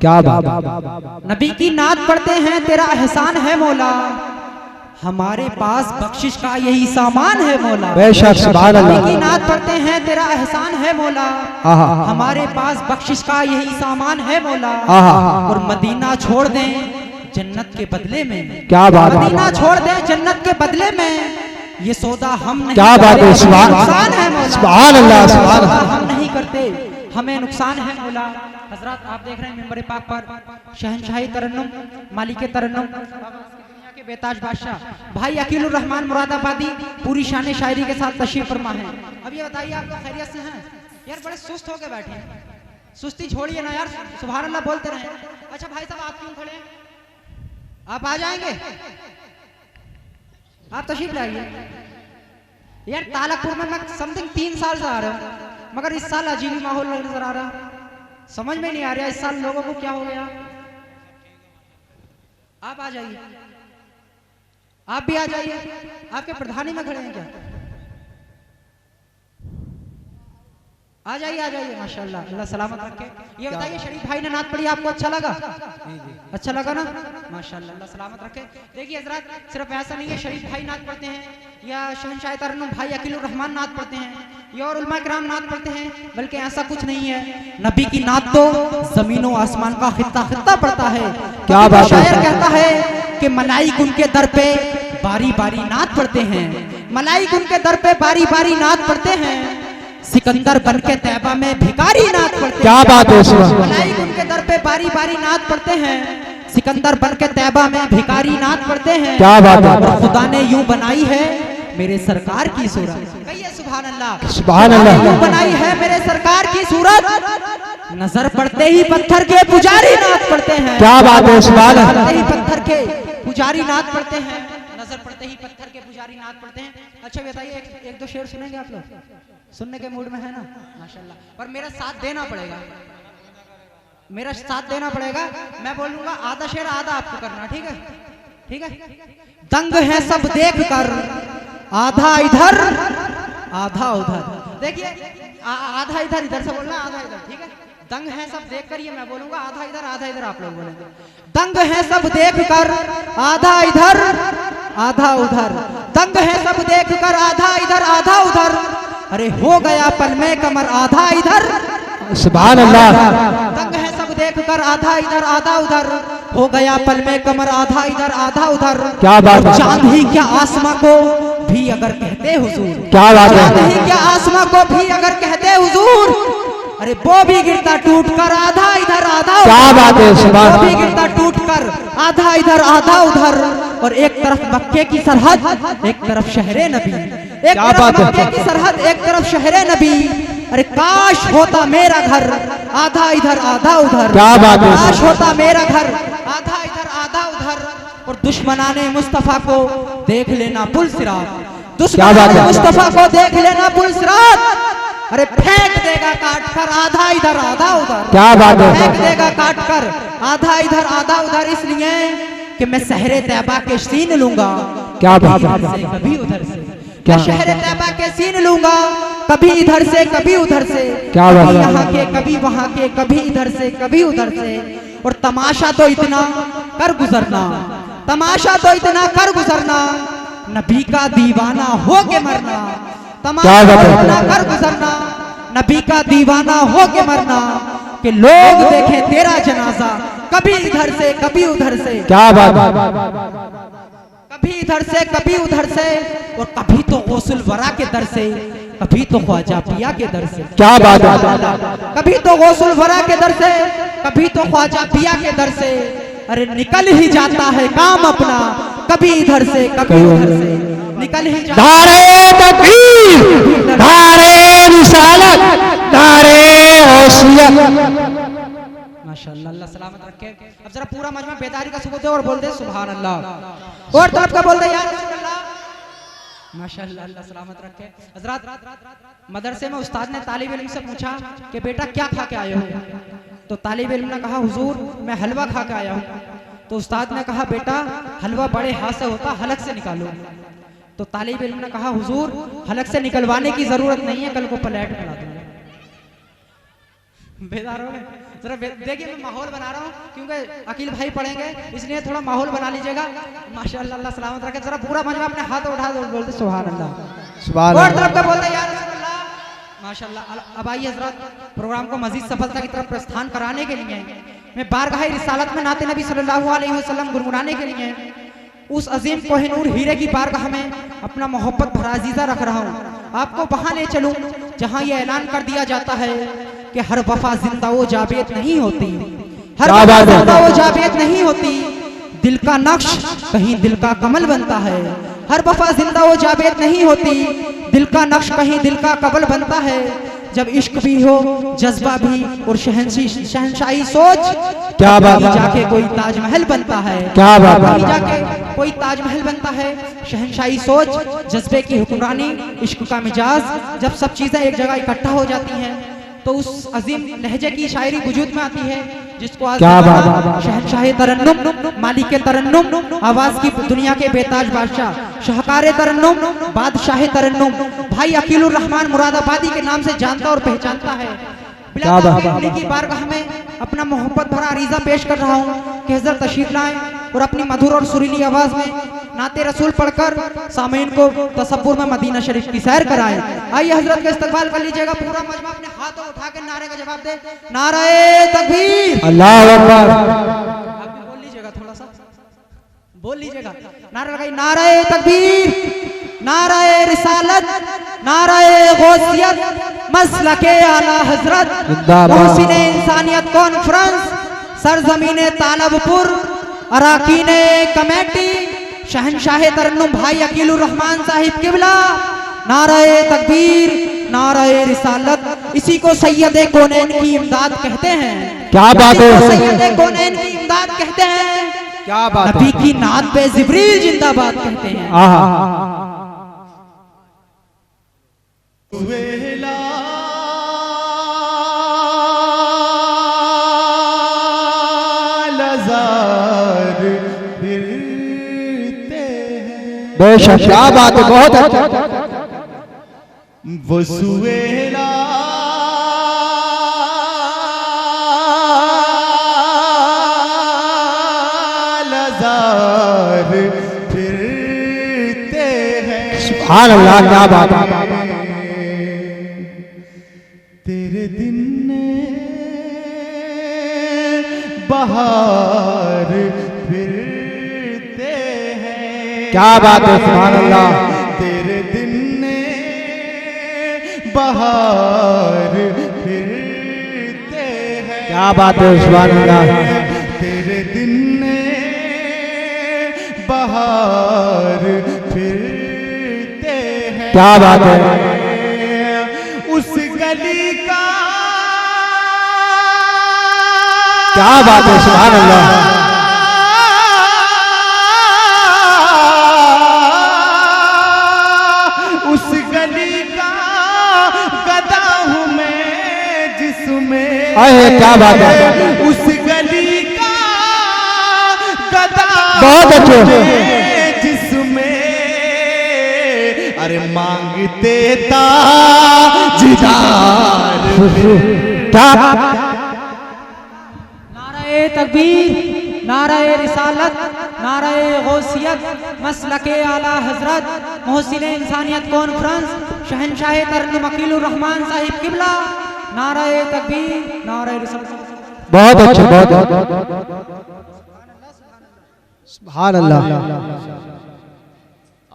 क्या बात। नबी की नात पढ़ते हैं तेरा एहसान है मौला, हमारे पास बख्शिश का यही सामान है मौला। बेशक सुभान अल्लाह। नबी की नात पढ़ते हैं तेरा एहसान है मौला, हमारे पास बख्शिश का यही सामान है मौला। और मदीना छोड़ दें जन्नत के बदले में, क्या बात। मदीना छोड़ दें जन्नत के बदले में, ये सौदा हम नहीं क्या बात है। सुभान अल्लाह सुभान अल्लाह। हम नहीं करते, हमें नुकसान है मौला। हजरत आप देख रहे हैं मिंबर पाक पर शहनशाही तरन्नुम, मालिक तरन्नुम, दुनिया के बेताज बादशाह भाई अकीलुर रहमान मुरादाबादी पूरी शान शायरी के साथ तशरीफ फरमा है। अब ये बताइए आप लोग खैरियत से हैं? यार बड़े सुस्त होके बैठे हैं, सुस्ती छोड़िए ना यार, सुभान अल्लाह बोलते रहे। अच्छा भाई साहब आप क्यों खड़े हैं? आप आ जाएंगे, आप तशरीफ लाइए। यार तालापुर में मैं समथिंग 3 साल से आ रहा हूँ, मगर इस साल अजीब माहौल नजर आ रहा, समझ में नहीं आ रहा इस साल लोगों को क्या हो गया। आप आ जाइए, आप भी आ जाइए। आपके प्रधानी में खड़े हैं क्या? आ जाइए माशाल्लाह, अल्लाह सलामत रखे। ये बताइए शरीफ भाई ने नात पढ़ी, आपको अच्छा लगा? अच्छा लगा ना? माशाल्लाह, अल्लाह सलामत रखे। देखिए हजरत सिर्फ ऐसा नहीं है शरीफ भाई नात पढ़ते हैं या शहनशाह तरन्नुम भाई अकीलुर रहमान नात पढ़ते हैं या और उलमा किराम नात पढ़ते हैं, बल्कि ऐसा कुछ नहीं है। नबी की नात तो जमीनों आसमान का खित्ता खित्ता पढ़ता है। क्या बात है। शायर कहता है कि मलाइक उनके दर पे बारी बारी नात पढ़ते हैं, मलाइक उनके दर पे बारी बारी नात पढ़ते हैं। सिकंदर बन के तैबा में भिखारी नात पढ़ते हैं। क्या बात है। मलाइक उनके दर पे बारी बारी नात पढ़ते हैं, सिकंदर बन के तैबा में भिखारी नात पढ़ते हैं। क्या बात है। और खुदा ने यूं बनाई है मेरे सरकार की सूरत, कहिए सुभान अल्लाह। सुभान अल्लाह। यूं बनाई है मेरे सरकार की सूरत, नजर पड़ते ही पत्थर के पुजारी नात पढ़ते हैं। क्या बात है। सुभान अल्लाह। पड़ते ही पत्थर के पुजारी नात पढ़ते हैं, नजर पड़ते ही पत्थर के पुजारी नात पढ़ते हैं। अच्छा बताइए एक दो शेर सुनेंगे आप लोग? सुनने के मूड में है ना? माशाल्लाह। पर मेरा साथ देना पड़ेगा, मेरा साथ देना पड़ेगा। मैं बोलूंगा आधा शेर आधा आपको करना, ठीक है? ठीक है। दंग है सब देख कर आधा इधर आधा उधर, देखिए आधा इधर, इधर से बोलना आधा इधर, ठीक है? दंग है सब देख कर, ये मैं बोलूंगा आधा इधर आप लोग बोलेंगे। दंग है सब देख कर आधा इधर आधा उधर, दंग है सब देख कर आधा इधर आधा उधर, अरे हो गया पल में कमर आधा इधर। सुभान अल्लाह। दंग है सब देख कर आधा इधर आधा उधर, हो गया पल में कमर आधा इधर आधा उधर। क्या बात है। चांद ही क्या आसमां को भी अगर कहते हुजूर, क्या बात है। चांद ही क्या आसमां को भी अगर कहते हुजूर, अरे वो भी गिरता टूट कर आधा इधर आधा उधर। क्या बात है। सुभान। वो भी गिरता टूट कर आधा इधर आधा उधर। और एक तरफ मक्के की सरहद एक तरफ शहरे नबी, एक तरफ मक्के की सरहद एक तरफ शहरे नबी। अरे काश होता मेरा घर आधा इधर आधा उधर। क्या बात है। काश होता मेरा घर आधा इधर आधा उधर। और दुश्मनाने मुस्तफा को देख लेना पुल सिरात, दुश्मनाने मुस्तफा को देख लेना पुल सिरात। अरे फेंक देगा काट कर आधा इधर आधा उधर। क्या बात है। फेंक देगा काट कर आधा इधर आधा उधर, इसलिए कि मैं शहरे तैबा के सीन लूंगा। क्या बात है। कभी उधर से, क्या शहरे तैबा के सीन लूंगा, कभी इधर से कभी उधर से। क्या बात है। यहाँ के कभी वहाँ के, कभी इधर से कभी उधर से। और तमाशा तो इतना कर गुजरना, तमाशा तो इतना कर गुजरना, नबी का दीवाना हो के मरना। तमाशा तो इतना कर गुजरना, नबी का दीवाना हो के मरना, कि लोग देखें तेरा जनाजा कभी इधर से कभी उधर से। क्या बात है। कभी इधर से कभी उधर से। और कभी तो गौसुल वरा के दर से, कभी तो ख्वाजा पिया के दर से। क्या बात है। कभी तो गौसुल वरा के दर से, कभी तो ख्वाजा पिया के दर से। अरे निकल ही जाता है काम अपना, कभी इधर से कभी उधर से। निकल ही जाता है। नारे तकबीर, नारे रिसालत, नारे औसियत। माशाअल्लाह, अल्लाह सलामत रखे। अब जरा पूरा मजमा बेदारी का सबूत दे और बोल दे सुभान अल्लाह। और तरफ का बोल दे या रसूल अल्लाह। माशाअल्लाह, अल्लाह सलामत रखे। हजरत मदरसे में उस्ताद ने तालिब इल्म से पूछा कि बेटा क्या खा के आए हो? तो तालिब इल्म ने कहा हुजूर मैं हलवा खा के आया हूँ। तो उस्ताद ने कहा बेटा हलवा बड़े हाथ से होता, हलक से निकालो। तो तालिब इल्म ने कहा हुजूर हलक से निकलवाने की जरूरत नहीं है, कल को प्लेट बना दूंगा। बेदार हो गए। जरा देखिए मैं माहौल बना रहा हूँ क्योंकि अकील भाई पढ़ेंगे इसलिए थोड़ा माहौल बना लीजिएगा। माशाअल्लाह अल्लाह सलामत रखे। जरा पूरा मजमा अपने हाथ उठा दो बोलते सुभान अल्लाह सुभान और अल्लाह। तरफ का बोलते या रसूलल्लाह। माशाअल्लाह। अब आइए हजरत प्रोग्राम को मजीद सफलता की तरफ प्रस्थान कराने के लिए मैं बारगाह रिसालत में नाते नबी सल्लल्लाहु अलैहि वसल्लम गुनगुनाने के लिए उस अजीम कोहिनूर हीरे की बारगाह में अपना मोहब्बत भरा अजीजा रख रहा हूँ। आपको वहां ले चलूं जहां ये ऐलान कर दिया जाता है कि हर वफा जिंदा वो जावेद नहीं होती, हर वफा जिंदा वो जावेद नहीं होती, दिल का नक्श कहीं दिल का कमल बनता है। हर वफा जिंदा वो जावेद नहीं होती, दिल का नक्श कहीं दिल का कमल बनता है। जब इश्क भी हो जज्बा भी और शहनशाही सोच, क्या बात है। जाके कोई ताजमहल बनता है, क्या बात है। जाके कोई ताजमहल बनता है। शहनशाही सोच, जज्बे की हुक्मरानी, इश्क का मिजाज, जब सब चीजें एक जगह इकट्ठा हो जाती हैं तो उस अजीम लहजे की शायरी वजूद में आती है जिसको आज शहनशाह तरन्नुम, मालिक तरन्नुम, आवाज की दुनिया के बेताज बादशाह, शाहकार तरन्नुम, बादशाह तरन्नुम भाई अकीलुर रहमान मुरादाबादी के नाम से जानता और पहचानता है। उन्हीं की बारगाह में अपना मोहब्बत भरा अरीजा पेश कर रहा हूँ कि हज़रत तशरीफ लाएं और अपनी मधुर और सुरीली आवाज में नाते रसूल पढ़कर सामीन को तसव्वुर में मदीना शरीफ की सैर कराएं। आइए हजरत का इस्तकबाल कर लीजिएगा। पूरा मजमा अपने हाथों उठा के नारे का जवाब दे, नारे तकबीर, अल्लाह अकबर। आप भी बोल लीजिएगा, थोड़ा सा बोल लीजिएगा। नारा लगाई, नारे तकबीर, नारे रिसालत, नारे गौसियत, मसलके आला हजरत, मोहसिन इंसानियत कॉन्फ्रेंस, सरजमीने तालबपुर, अराकीने कमेटी, शहनशाह तरन्नुम भाई अकीलुर रहमान साहिब किबला, नारे तकबीर, नारे रिसालत। इसी को सैयदे कौनैन की इमदाद कहते हैं। क्या बात है। सैयदे कौनैन की इमदाद कहते हैं। क्या बात है। नबी की नात पे जिब्रील जिंदाबाद कहते हैं। बेशक क्या बात है, बहुत अच्छा। वो सुवेला लजार फिरते हैं। सुभान अल्लाह, क्या बात है। तेरे दिन ने बहार फिरते हैं। क्या बात है, सुभान अल्लाह। तेरे दिन ने बहार फिरते हैं। क्या बात है, सुभान अल्लाह। तेरे दिन ने बहार फिरते हैं। क्या बात है। उस गली का क्या बात है, सुभान अल्लाह। उस गली का गदा हूँ मैं जिसमें, क्या बात है। उस गली का गदा बहुत अच्छे। जिसमें अरे मांगते ताजदार। क्या नारे तकबीर, नारे रिसालत, नारे गौसियत, मसलके आला हजरत, मोहसिन इंसानियत कॉन्फ्रेंस, शहनशाह तरन्नुम अकीलुर रहमान साहिब किबला, नारे तकबीर, नारे रिसालत। बहुत अच्छे, बहुत सुभान अल्लाह।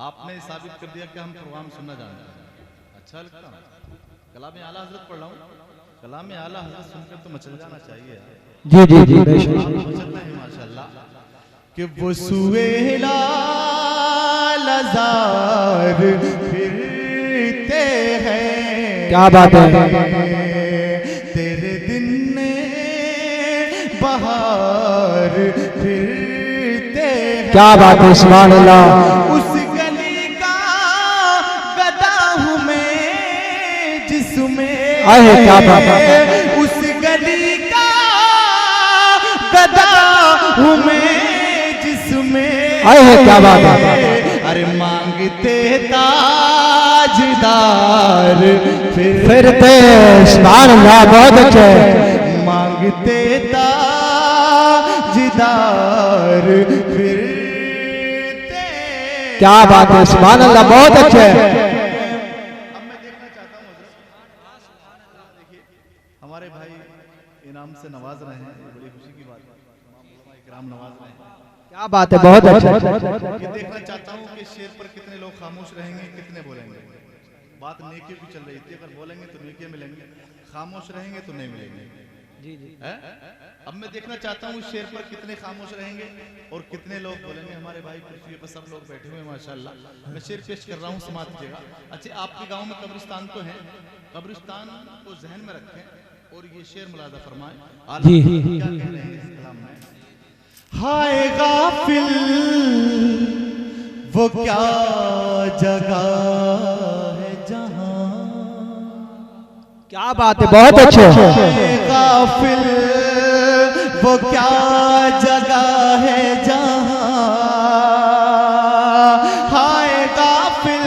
आपने साबित कर दिया कि हम प्रोग्राम सुनना जानते हैं। अच्छा लगता है। कलाम आला हजरत पढ़ रहा हूँ। कलाम आला हजरत सुनकर तो मचल जाना चाहिए। जी जी जी। मचलना है माशाल्लाह। कि वो सुवेला लजार फिरते हैं। क्या बात है। तेरे दिन ने बहार फिरते हैं। क्या बात है, सुभान अल्लाह। उस गली का गदा हूँ मैं जिसमें, क्या बात है। उस गली का गदा हूँ मैं जिसमें, क्या बात है। अरे मांगते ताजदार फिरते, सुभान अल्लाह, बहुत अच्छे। मांग मांगते ताजदार फिरते। क्या बात है, सुभान अल्लाह, बहुत अच्छे है। अब मैं देखना चाहता हूँ देखिए हमारे भाई इनाम से नवाज रहे हैं, ये बड़ी खुशी की बात है, इकराम नवाज रहे हैं। क्या बात है, बहुत अच्छा। ये देखना चाहता हूँ कि शेर पर कितने लोग खामोश रहेंगे, कितने बोलेंगे। बात नेकी की चल रही थी, अगर बोलेंगे तो नेकी मिलेंगे, खामोश रहेंगे तो नहीं मिलेंगे। जी जी है? अब मैं देखना चाहता हूँ शेर पर कितने खामोश रहेंगे और कितने लोग बोलेंगे। हमारे भाई कुर्सी पर सब लोग बैठे हुए हैं माशाल्लाह। मैं शेर पेश कर रहा हूँ, समाज दीजिएगा। अच्छा, आपके गांव में कब्रिस्तान तो है, कब्रिस्तान को जहन में रखें और ये शेर मुलाजा फरमाएं। जी। क्या कह रहे हैं इस कलाम में? हाय गाफिल वो क्या जगह है जहां। क्या बात है, बहुत अच्छे। हाय गाफिल वो क्या जगह है जहां। हाय गाफिल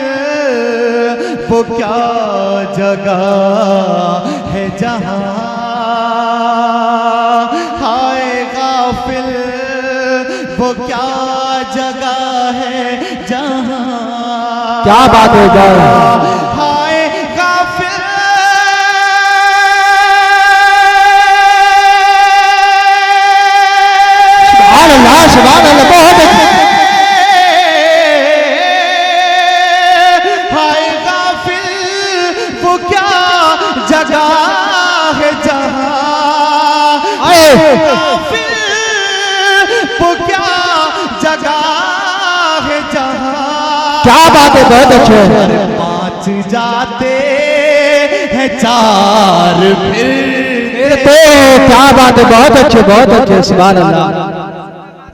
वो क्या जगह है जहां। हाय गाफिल वो क्या जगह है जहां। क्या बात है, हाय गाफिल सुभान अल्लाह, सुभान अल्लाह, बहुत अच्छे। हाय गाफिल वो क्या जगह है जहां। गाफिल वो क्या जगह है जहां। क्या बात है, बहुत अच्छे। 5 जाते हैं 4 फिरते। क्या बात है, बहुत अच्छे, बहुत अच्छे, सुभान अल्लाह,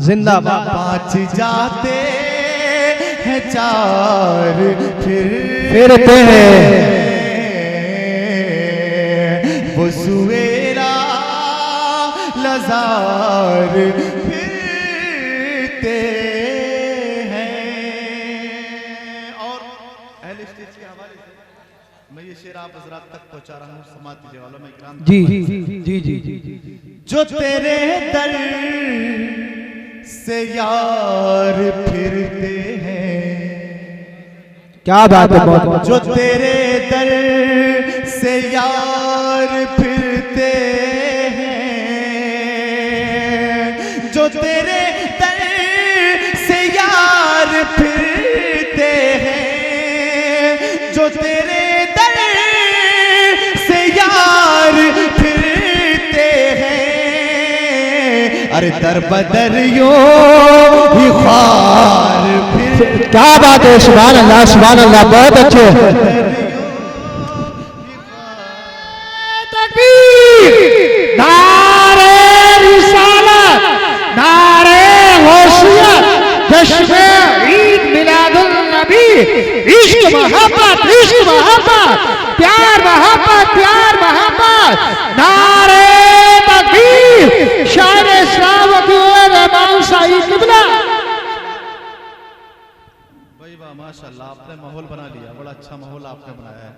जिंदाबाद। 5 जाते हैं 4 फिरते हैं। वो सुएरा लजार फिरते हैं। और अहले स्टेज के हवाले से मैं ये शेर आप हजरात तक पहुंचा रहा हूँ, समाज दीजिए वालों में इकराम। जी जी जी जी जी। जो तेरे दर से यार फिरते हैं। क्या बात है, बहुत। जो तेरे दर से यार फिरते हैं। जो तेरे दर से यार फिरते हैं। जो तेरे दर से यार फिरते हैं। अरे दर बदर यूं ही ख्वार फिर। क्या बात है, सुभान अल्लाह, सुभान अल्लाह, बहुत अच्छे। तकबीर, नारे रिसालत, नारे गौसियत, जश्न ईद मिलादुल नबी। इश्क मोहब्बत, इश्क मोहब्बत, प्यार मोहब्बत, प्यार मोहब्बत। नारे तकबीर, शायर इस्लाम इमाम साईं किबला। भाई वाह, माशाल्लाह, आपने माहौल बना लिया, बड़ा अच्छा माहौल आपने बनाया है।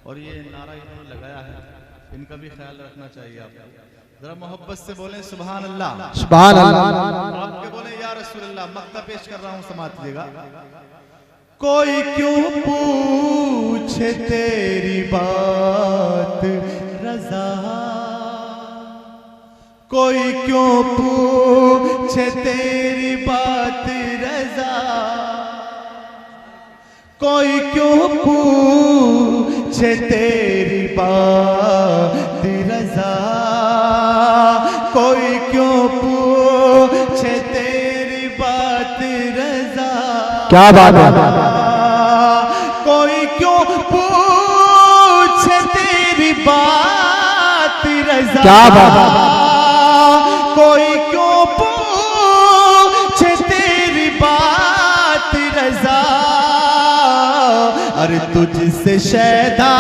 और ये नारा इन्होंने लगाया है, इनका भी ख्याल रखना चाहिए आपको। जरा मोहब्बत से बोलें सुभान अल्लाह, सुभान अल्लाह। आपके बोले या रसूल अल्लाह। मक्ता पेश कर रहा हूँ, समाज दीजिएगा। कोई क्यों पूछे तेरी बात रजा। कोई क्यों पूछे तेरी बात रजा। कोई क्यों पूछे तेरी बात रजा। कोई क्यों पूछे तेरी बात रजा। क्या बात है, कोई क्यों पूछे तेरी बात रजा। क्या बात है। कोई क्यों पूछे तेरी बात रजा। अरे तुझसे शैदा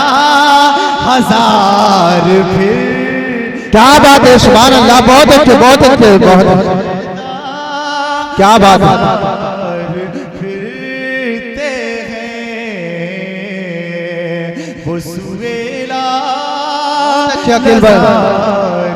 हजार फिर। क्या बात है, सुभान अल्लाह, बहुत अच्छे, बहुत अच्छे, बहुत अच्छे। क्या बात है। फिरते हैं वो सुवेला अकील भाई।